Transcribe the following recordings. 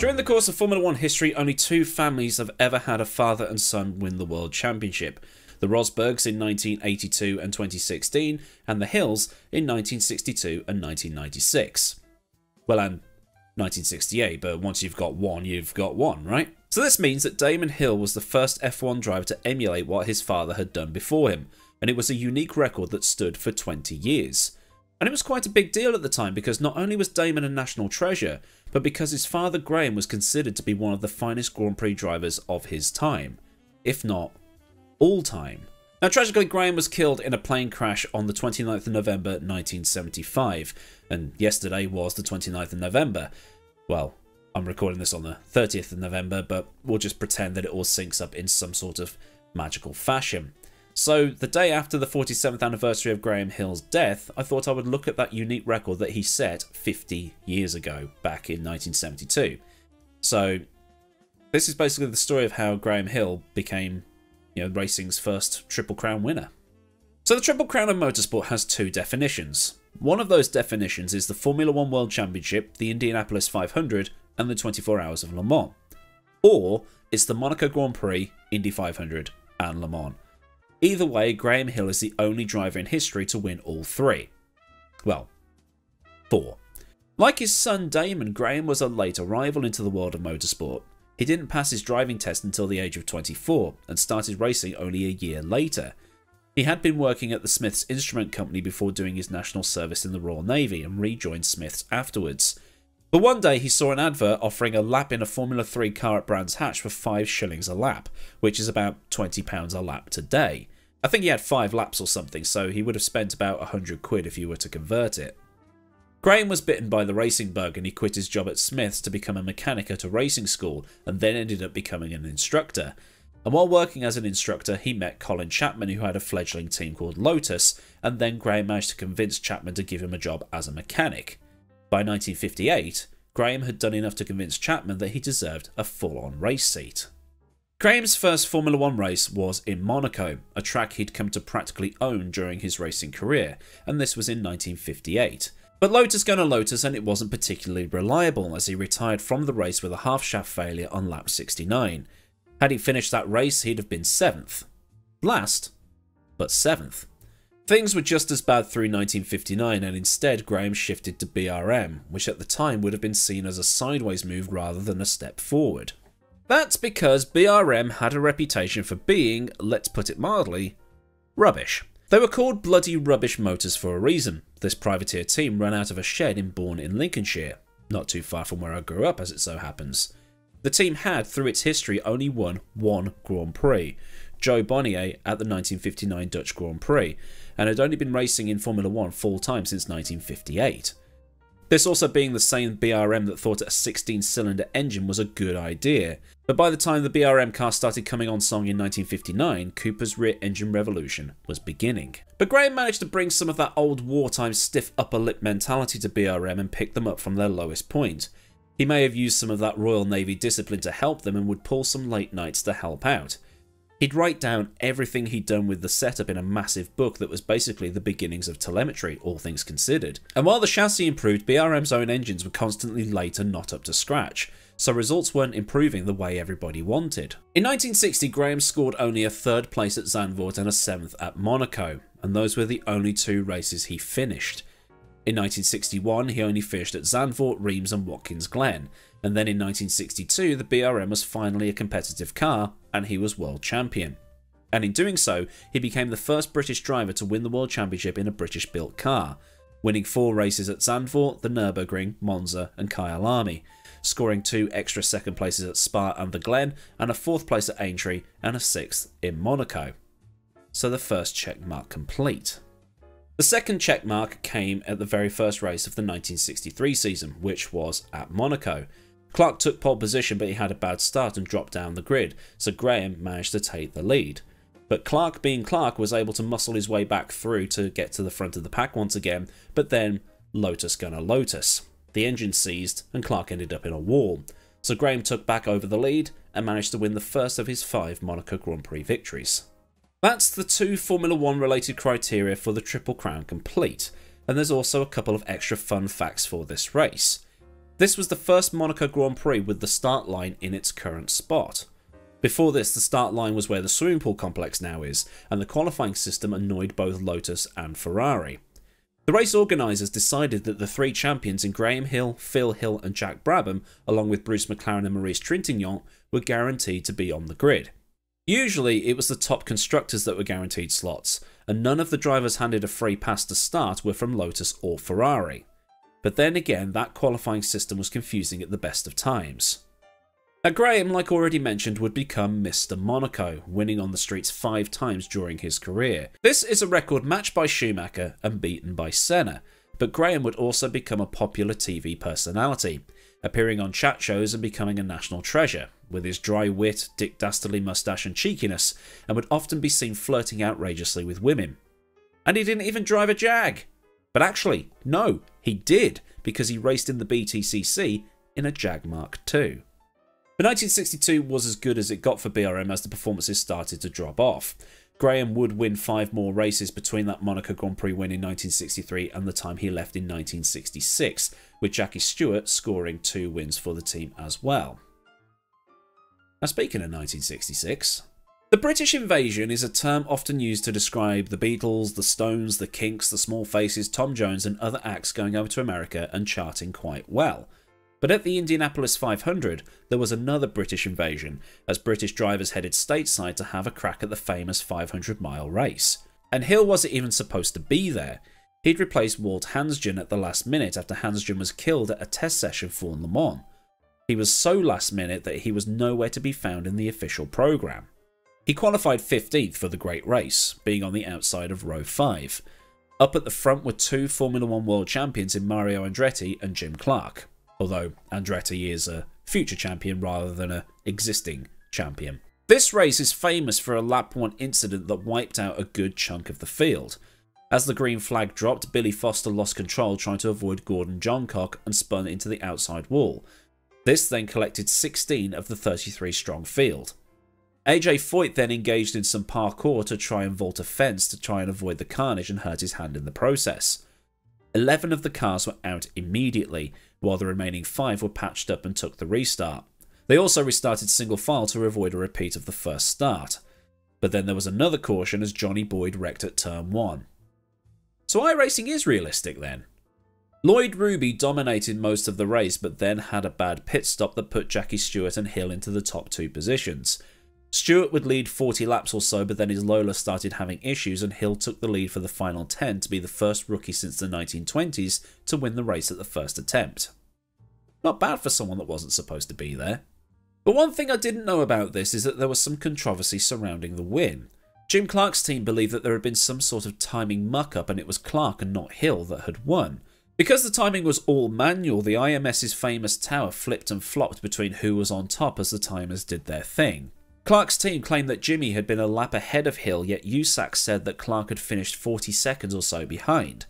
During the course of Formula 1 history, only two families have ever had a father and son win the World Championship. The Rosbergs in 1982 and 2016, and the Hills in 1962 and 1996. Well, and 1968, but once you've got one, right? So this means that Damon Hill was the first F1 driver to emulate what his father had done before him, and it was a unique record that stood for 20 years. And it was quite a big deal at the time because not only was Damon a national treasure, but because his father Graham was considered to be one of the finest Grand Prix drivers of his time, if not all time. Now tragically, Graham was killed in a plane crash on the 29th of November 1975, and yesterday was the 29th of November. Well, I'm recording this on the 30th of November, but we'll just pretend that it all syncs up in some sort of magical fashion. So, the day after the 47th anniversary of Graham Hill's death, I thought I would look at that unique record that he set 50 years ago, back in 1972. So, this is basically the story of how Graham Hill became, racing's first Triple Crown winner. So, the Triple Crown of motorsport has two definitions. One of those definitions is the Formula 1 World Championship, the Indianapolis 500, and the 24 Hours of Le Mans. Or, it's the Monaco Grand Prix, Indy 500, and Le Mans. Either way, Graham Hill is the only driver in history to win all three. Well, 4. Like his son Damon, Graham was a late arrival into the world of motorsport. He didn't pass his driving test until the age of 24 and started racing only a year later. He had been working at the Smiths Instrument Company before doing his national service in the Royal Navy and rejoined Smiths afterwards. But one day he saw an advert offering a lap in a Formula 3 car at Brands Hatch for 5 shillings a lap, which is about £20 a lap today. I think he had 5 laps or something, so he would have spent about £100 if you were to convert it. Graham was bitten by the racing bug and he quit his job at Smiths to become a mechanic at a racing school and then ended up becoming an instructor. And while working as an instructor, he met Colin Chapman, who had a fledgling team called Lotus, and then Graham managed to convince Chapman to give him a job as a mechanic. By 1958, Graham had done enough to convince Chapman that he deserved a full-on race seat. Graham's first Formula 1 race was in Monaco, a track he'd come to practically own during his racing career, and this was in 1958. But Lotus gonna Lotus, and it wasn't particularly reliable as he retired from the race with a half-shaft failure on lap 69. Had he finished that race, he'd have been 7th. Last, but 7th. Things were just as bad through 1959, and instead Graham shifted to BRM, which at the time would have been seen as a sideways move rather than a step forward. That's because BRM had a reputation for being, let's put it mildly, rubbish. They were called Bloody Rubbish Motors for a reason. This privateer team ran out of a shed in Bourne in Lincolnshire, not too far from where I grew up as it so happens. The team had, through its history, only won one Grand Prix, Joe Bonnier at the 1959 Dutch Grand Prix, and had only been racing in Formula 1 full-time since 1958. This also being the same BRM that thought a 16-cylinder engine was a good idea, but by the time the BRM car started coming on song in 1959, Cooper's rear engine revolution was beginning. But Graham managed to bring some of that old wartime stiff upper lip mentality to BRM and pick them up from their lowest point. He may have used some of that Royal Navy discipline to help them and would pull some late nights to help out. He'd write down everything he'd done with the setup in a massive book that was basically the beginnings of telemetry, all things considered. And while the chassis improved, BRM's own engines were constantly late and not up to scratch, so results weren't improving the way everybody wanted. In 1960, Graham scored only a 3rd place at Zandvoort and a 7th at Monaco, and those were the only 2 races he finished. In 1961, he only finished at Zandvoort, Reims and Watkins Glen, and then in 1962 the BRM was finally a competitive car and he was world champion. And in doing so, he became the first British driver to win the world championship in a British built car, winning 4 races at Zandvoort, the Nürburgring, Monza and Kyalami, scoring 2 extra 2nd places at Spa and the Glen, and a 4th place at Aintree and a 6th in Monaco. So the first check mark complete. The second check mark came at the very first race of the 1963 season, which was at Monaco. Clark took pole position, but he had a bad start and dropped down the grid, so Graham managed to take the lead. But Clark, being Clark, was able to muscle his way back through to get to the front of the pack once again, but then Lotus gonna Lotus. The engine seized and Clark ended up in a wall, so Graham took back over the lead and managed to win the first of his 5 Monaco Grand Prix victories. That's the 2 Formula 1 related criteria for the Triple Crown complete, and there's also a couple of extra fun facts for this race. This was the first Monaco Grand Prix with the start line in its current spot. Before this, the start line was where the swimming pool complex now is, and the qualifying system annoyed both Lotus and Ferrari. The race organisers decided that the three champions in Graham Hill, Phil Hill and Jack Brabham, along with Bruce McLaren and Maurice Trintignant, were guaranteed to be on the grid. Usually it was the top constructors that were guaranteed slots, and none of the drivers handed a free pass to start were from Lotus or Ferrari. But then again, that qualifying system was confusing at the best of times. Now Graham, like already mentioned, would become Mr. Monaco, winning on the streets 5 times during his career. This is a record matched by Schumacher and beaten by Senna, but Graham would also become a popular TV personality, appearing on chat shows and becoming a national treasure, with his dry wit, Dick Dastardly moustache and cheekiness, and would often be seen flirting outrageously with women. And he didn't even drive a Jag! But actually, no, he did, because he raced in the BTCC in a Jag Mark II. But 1962 was as good as it got for BRM as the performances started to drop off. Graham would win 5 more races between that Monaco Grand Prix win in 1963 and the time he left in 1966, with Jackie Stewart scoring 2 wins for the team as well. Now speaking of 1966, the British invasion is a term often used to describe the Beatles, the Stones, the Kinks, the Small Faces, Tom Jones and other acts going over to America and charting quite well. But at the Indianapolis 500, there was another British invasion, as British drivers headed stateside to have a crack at the famous 500-mile race. And Hill wasn't even supposed to be there. He'd replaced Walt Hansgen at the last minute after Hansgen was killed at a test session for Le Mans. He was so last minute that he was nowhere to be found in the official programme. He qualified 15th for the great race, being on the outside of row 5. Up at the front were 2 Formula 1 world champions in Mario Andretti and Jim Clark. Although Andretti is a future champion rather than an existing champion. This race is famous for a lap 1 incident that wiped out a good chunk of the field. As the green flag dropped, Billy Foster lost control trying to avoid Gordon Johncock and spun into the outside wall. This then collected 16 of the 33-strong field. AJ Foyt then engaged in some parkour to try and vault a fence to try and avoid the carnage and hurt his hand in the process. 11 of the cars were out immediately, while the remaining 5 were patched up and took the restart. They also restarted single file to avoid a repeat of the first start. But then there was another caution as Johnny Boyd wrecked at turn 1. So iRacing is realistic then. Lloyd Ruby dominated most of the race but then had a bad pit stop that put Jackie Stewart and Hill into the top 2 positions. Stewart would lead 40 laps or so, but then his Lola started having issues and Hill took the lead for the final 10 to be the first rookie since the 1920s to win the race at the first attempt. Not bad for someone that wasn't supposed to be there. But one thing I didn't know about this is that there was some controversy surrounding the win. Jim Clark's team believed that there had been some sort of timing muck-up and it was Clark and not Hill that had won. Because the timing was all manual, the IMS's famous tower flipped and flopped between who was on top as the timers did their thing. Clark's team claimed that Jimmy had been a lap ahead of Hill, yet USAC said that Clark had finished 40 seconds or so behind.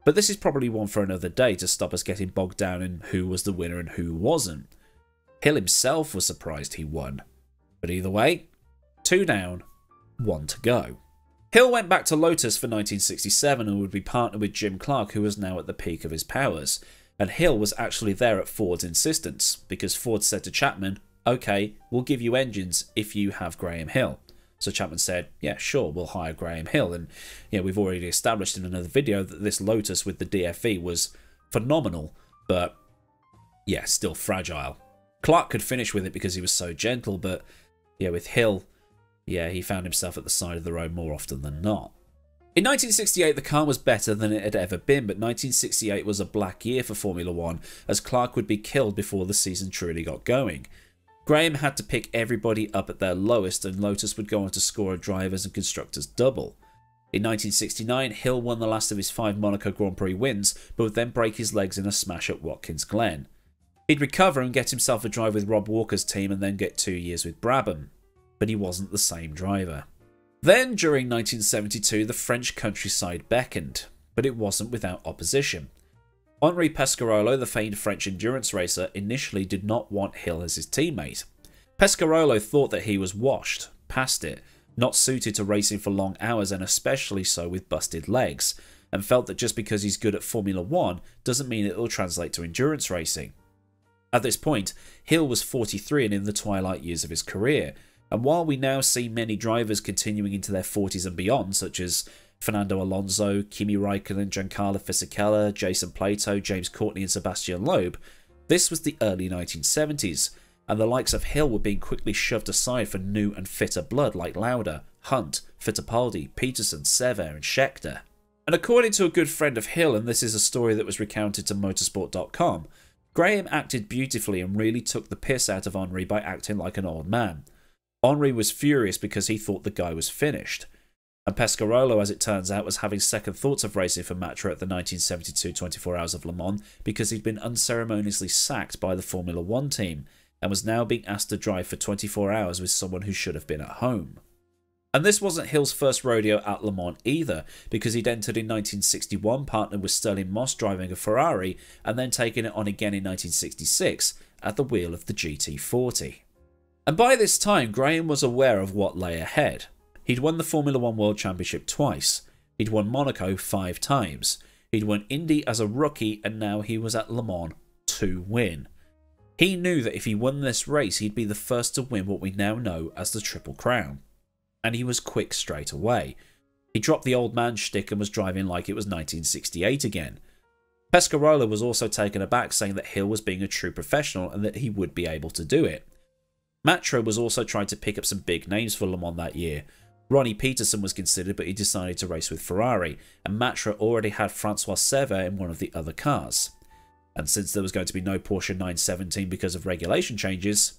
But this is probably one for another day to stop us getting bogged down in who was the winner and who wasn't. Hill himself was surprised he won. But either way, 2 down, 1 to go. Hill went back to Lotus for 1967 and would be partnered with Jim Clark, who was now at the peak of his powers. And Hill was actually there at Ford's insistence, because Ford said to Chapman, "Okay, we'll give you engines if you have Graham Hill." So Chapman said, "Yeah, sure, we'll hire Graham Hill." And yeah, we've already established in another video that this Lotus with the DFE was phenomenal, but yeah, still fragile. Clark could finish with it because he was so gentle, but yeah, with Hill, yeah, he found himself at the side of the road more often than not. In 1968, the car was better than it had ever been, but 1968 was a black year for Formula 1, as Clark would be killed before the season truly got going. Graham had to pick everybody up at their lowest, and Lotus would go on to score a drivers and constructors double. In 1969, Hill won the last of his 5 Monaco Grand Prix wins, but would then break his legs in a smash at Watkins Glen. He'd recover and get himself a drive with Rob Walker's team and then get 2 years with Brabham. But he wasn't the same driver. Then, during 1972, the French countryside beckoned, but it wasn't without opposition. Henri Pescarolo, the famed French endurance racer, initially did not want Hill as his teammate. Pescarolo thought that he was washed, past it, not suited to racing for long hours and especially so with busted legs, and felt that just because he's good at Formula 1 doesn't mean it will translate to endurance racing. At this point, Hill was 43 and in the twilight years of his career, and while we now see many drivers continuing into their 40s and beyond, such as Fernando Alonso, Kimi Raikkonen, Giancarlo Fisichella, Jason Plato, James Courtney and Sebastian Loeb, this was the early 1970s, and the likes of Hill were being quickly shoved aside for new and fitter blood like Lauda, Hunt, Fittipaldi, Peterson, Sever and Scheckter. And according to a good friend of Hill, and this is a story that was recounted to motorsport.com, Graham acted beautifully and really took the piss out of Henri by acting like an old man. Henri was furious because he thought the guy was finished. And Pescarolo, as it turns out, was having second thoughts of racing for Matra at the 1972 24 Hours of Le Mans because he'd been unceremoniously sacked by the Formula 1 team and was now being asked to drive for 24 hours with someone who should have been at home. And this wasn't Hill's first rodeo at Le Mans either, because he'd entered in 1961, partnered with Sterling Moss driving a Ferrari, and then taken it on again in 1966 at the wheel of the GT40. And by this time, Graham was aware of what lay ahead. He'd won the Formula 1 World Championship twice, he'd won Monaco 5 times, he'd won Indy as a rookie, and now he was at Le Mans to win. He knew that if he won this race, he'd be the first to win what we now know as the Triple Crown. And he was quick straight away. He dropped the old man shtick and was driving like it was 1968 again. Pescarolo was also taken aback, saying that Hill was being a true professional and that he would be able to do it. Matra was also trying to pick up some big names for Le Mans that year. Ronnie Peterson was considered, but he decided to race with Ferrari, and Matra already had Francois Sever in one of the other cars. And since there was going to be no Porsche 917 because of regulation changes,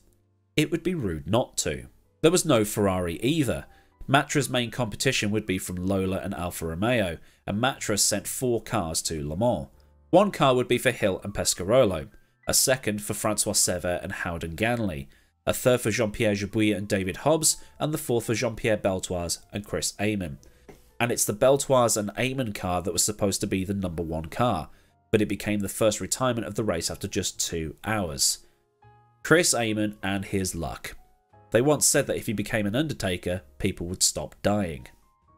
it would be rude not to. There was no Ferrari either. Matra's main competition would be from Lola and Alfa Romeo, and Matra sent 4 cars to Le Mans. One car would be for Hill and Pescarolo, a second for Francois Sever and Howden Ganley, a third for Jean-Pierre Jabouille and David Hobbs, and the fourth for Jean-Pierre Beltoise and Chris Amon. And it's the Beltoise and Amon car that was supposed to be the number 1 car, but it became the first retirement of the race after just 2 hours. Chris Amon and his luck. They once said that if he became an Undertaker, people would stop dying.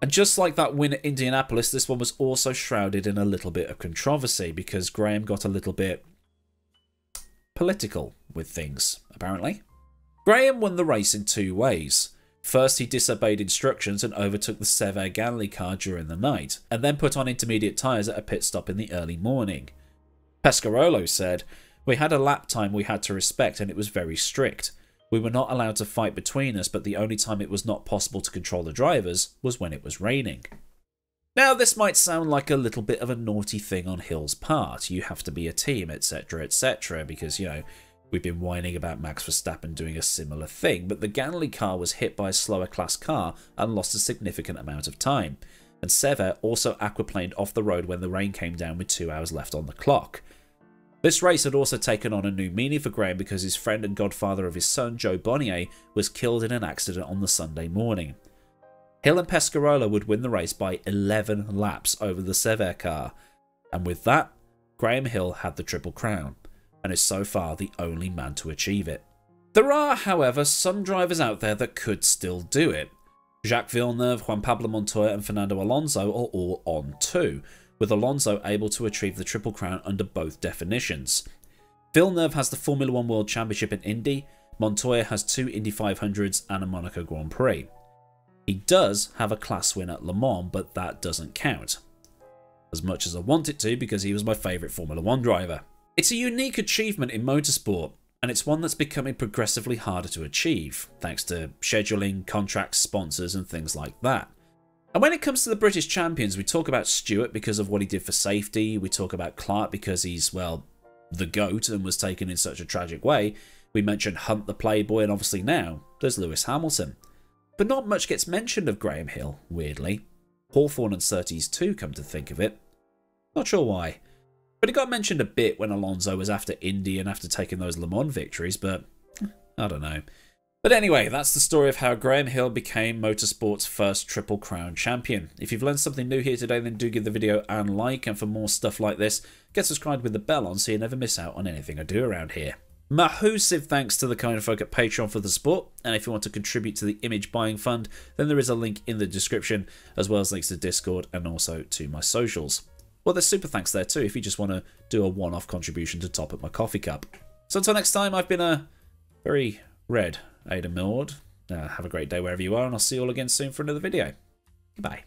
And just like that win at Indianapolis, this one was also shrouded in a little bit of controversy because Graham got a little bit political with things, apparently. Graham won the race in 2 ways. First, he disobeyed instructions and overtook the Sever Ganley car during the night, and then put on intermediate tyres at a pit stop in the early morning. Pescarolo said, "We had a lap time we had to respect and it was very strict. We were not allowed to fight between us, but the only time it was not possible to control the drivers was when it was raining." Now, this might sound like a little bit of a naughty thing on Hill's part. You have to be a team, etc, etc, because, you know, we've been whining about Max Verstappen doing a similar thing, but the Ganley car was hit by a slower class car and lost a significant amount of time. And Sever also aquaplaned off the road when the rain came down with 2 hours left on the clock. This race had also taken on a new meaning for Graham because his friend and godfather of his son, Joe Bonnier, was killed in an accident on the Sunday morning. Hill and Pescarolo would win the race by 11 laps over the Sever car, and with that, Graham Hill had the Triple Crown, and is so far the only man to achieve it. There are, however, some drivers out there that could still do it. Jacques Villeneuve, Juan Pablo Montoya and Fernando Alonso are all on too, with Alonso able to achieve the Triple Crown under both definitions. Villeneuve has the Formula 1 World Championship in Indy, Montoya has 2 Indy 500s and a Monaco Grand Prix. He does have a class win at Le Mans, but that doesn't count. As much as I want it to, because he was my favourite Formula 1 driver. It's a unique achievement in motorsport, and it's one that's becoming progressively harder to achieve, thanks to scheduling, contracts, sponsors and things like that. And when it comes to the British champions, we talk about Stewart because of what he did for safety, we talk about Clark because he's, well, the GOAT and was taken in such a tragic way, we mentioned Hunt the Playboy, and obviously now there's Lewis Hamilton. But not much gets mentioned of Graham Hill, weirdly. Hawthorne and Surtees too, come to think of it. Not sure why. But it got mentioned a bit when Alonso was after Indy and after taking those Le Mans victories, but I don't know. But anyway, that's the story of how Graham Hill became motorsport's first Triple Crown champion. If you've learned something new here today, then do give the video a like, and for more stuff like this, get subscribed with the bell on so you never miss out on anything I do around here. Massive thanks to the kind folk at Patreon for the support, and if you want to contribute to the image buying fund, then there is a link in the description, as well as links to Discord and also to my socials. Well, there's super thanks there too if you just want to do a one-off contribution to top up my coffee cup. So until next time, I've been a very red Ada Millward. Have a great day wherever you are, and I'll see you all again soon for another video. Goodbye.